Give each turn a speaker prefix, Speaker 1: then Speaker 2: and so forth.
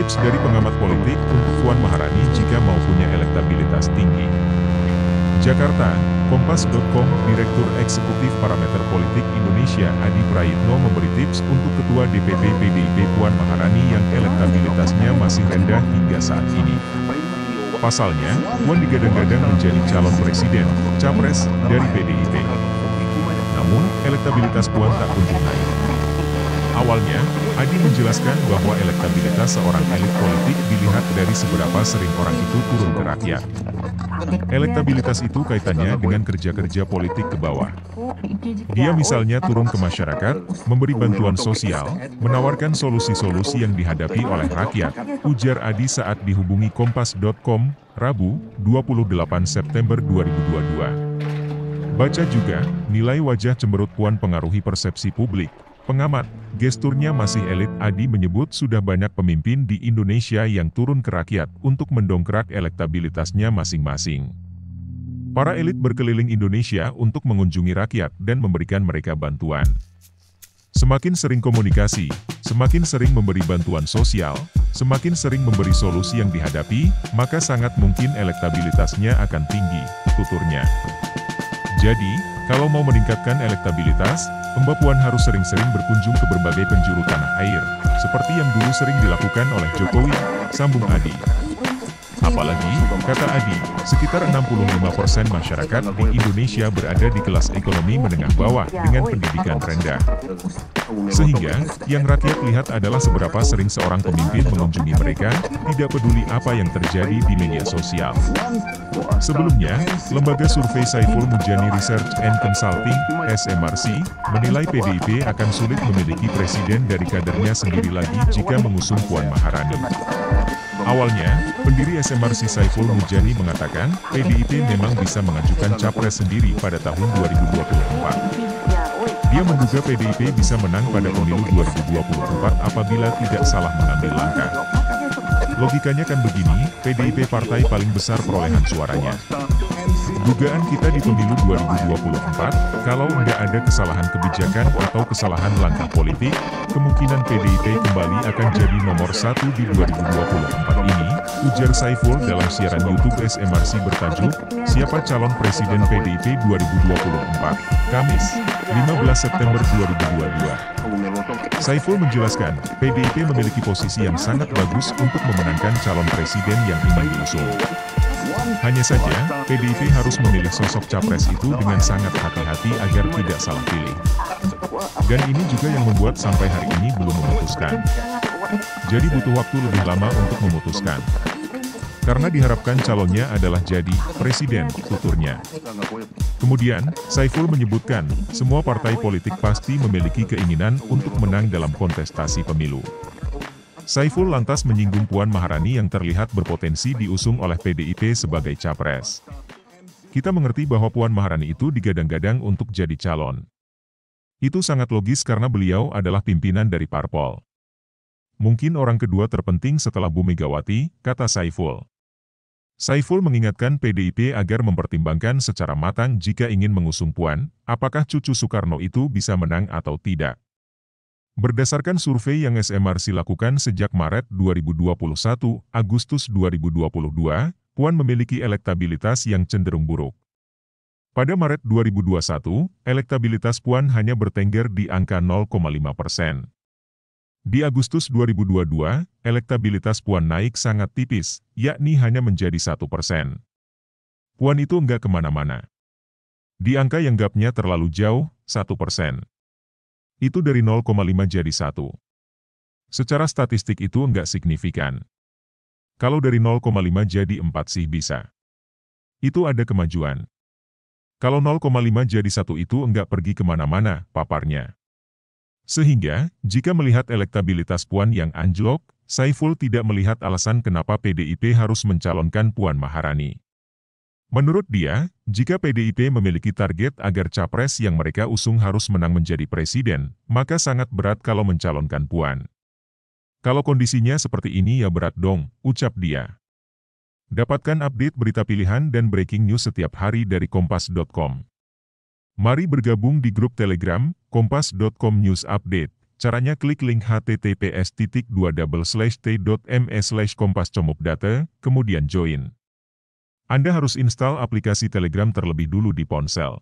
Speaker 1: Tips dari pengamat politik untuk Puan Maharani jika mau punya elektabilitas tinggi. Jakarta, Kompas.com, Direktur Eksekutif Parameter Politik Indonesia Adi Prayitno memberi tips untuk Ketua DPP PDIP Puan Maharani yang elektabilitasnya masih rendah hingga saat ini. Pasalnya, Puan digadang-gadang menjadi calon presiden, capres, dari PDIP. Namun, elektabilitas Puan tak kunjung naik. Awalnya, Adi menjelaskan bahwa elektabilitas seorang elit politik dilihat dari seberapa sering orang itu turun ke rakyat. Elektabilitas itu kaitannya dengan kerja-kerja politik ke bawah. Dia misalnya turun ke masyarakat, memberi bantuan sosial, menawarkan solusi-solusi yang dihadapi oleh rakyat, ujar Adi saat dihubungi Kompas.com, Rabu, 28 September 2022. Baca juga, nilai wajah cemberut Puan pengaruhi persepsi publik. Pengamat, gesturnya masih elit. Adi menyebut sudah banyak pemimpin di Indonesia yang turun ke rakyat untuk mendongkrak elektabilitasnya masing-masing. Para elit berkeliling Indonesia untuk mengunjungi rakyat dan memberikan mereka bantuan. Semakin sering komunikasi, semakin sering memberi bantuan sosial, semakin sering memberi solusi yang dihadapi, maka sangat mungkin elektabilitasnya akan tinggi, tuturnya. Jadi, kalau mau meningkatkan elektabilitas, Mbak Puan harus sering-sering berkunjung ke berbagai penjuru tanah air, seperti yang dulu sering dilakukan oleh Jokowi, sambung Adi. Apalagi, kata Adi, sekitar 65% masyarakat di Indonesia berada di kelas ekonomi menengah bawah dengan pendidikan rendah. Sehingga, yang rakyat lihat adalah seberapa sering seorang pemimpin mengunjungi mereka, tidak peduli apa yang terjadi di media sosial. Sebelumnya, lembaga survei Saiful Mujani Research and Consulting, SMRC, menilai PDIP akan sulit memiliki presiden dari kadernya sendiri lagi jika mengusung Puan Maharani. Awalnya, pendiri SMRC Saiful Mujani mengatakan, PDIP memang bisa mengajukan capres sendiri pada tahun 2024. Dia menduga PDIP bisa menang pada pemilu 2024 apabila tidak salah mengambil langkah. Logikanya kan begini, PDIP partai paling besar perolehan suaranya. Dugaan kita di pemilu 2024, kalau nggak ada kesalahan kebijakan atau kesalahan langkah politik, kemungkinan PDIP kembali akan jadi nomor 1 di 2024 ini, ujar Saiful dalam siaran YouTube SMRC bertajuk, Siapa Calon Presiden PDIP 2024, Kamis, 15 September 2022. Saiful menjelaskan, PDIP memiliki posisi yang sangat bagus untuk memenangkan calon presiden yang ingin diusung. Hanya saja, PDIP harus memilih sosok capres itu dengan sangat hati-hati agar tidak salah pilih. Dan ini juga yang membuat sampai hari ini belum memutuskan. Jadi butuh waktu lebih lama untuk memutuskan. Karena diharapkan calonnya adalah jadi presiden, tuturnya. Kemudian, Saiful menyebutkan, semua partai politik pasti memiliki keinginan untuk menang dalam kontestasi pemilu. Saiful lantas menyinggung Puan Maharani yang terlihat berpotensi diusung oleh PDIP sebagai capres. Kita mengerti bahwa Puan Maharani itu digadang-gadang untuk jadi calon. Itu sangat logis karena beliau adalah pimpinan dari parpol. Mungkin orang kedua terpenting setelah Bu Megawati, kata Saiful. Saiful mengingatkan PDIP agar mempertimbangkan secara matang jika ingin mengusung Puan, apakah cucu Soekarno itu bisa menang atau tidak. Berdasarkan survei yang SMRC lakukan sejak Maret 2021, Agustus 2022, Puan memiliki elektabilitas yang cenderung buruk. Pada Maret 2021, elektabilitas Puan hanya bertengger di angka 0,5%. Di Agustus 2022, elektabilitas Puan naik sangat tipis, yakni hanya menjadi 1%. Puan itu enggak kemana-mana. Di angka yang gapnya terlalu jauh, 1%. Itu dari 0,5 jadi 1. Secara statistik itu enggak signifikan. Kalau dari 0,5 jadi 4 sih bisa. Itu ada kemajuan. Kalau 0,5 jadi 1 itu enggak pergi kemana-mana, paparnya. Sehingga, jika melihat elektabilitas Puan yang anjlok, Saiful tidak melihat alasan kenapa PDIP harus mencalonkan Puan Maharani. Menurut dia, jika PDIP memiliki target agar capres yang mereka usung harus menang menjadi presiden, maka sangat berat kalau mencalonkan Puan. Kalau kondisinya seperti ini ya berat dong, ucap dia. Dapatkan update berita pilihan dan breaking news setiap hari dari Kompas.com. Mari bergabung di grup Telegram, Kompas.com News Update. Caranya klik link https://t.me/kompascomupdata, kemudian join. Anda harus install aplikasi Telegram terlebih dulu di ponsel.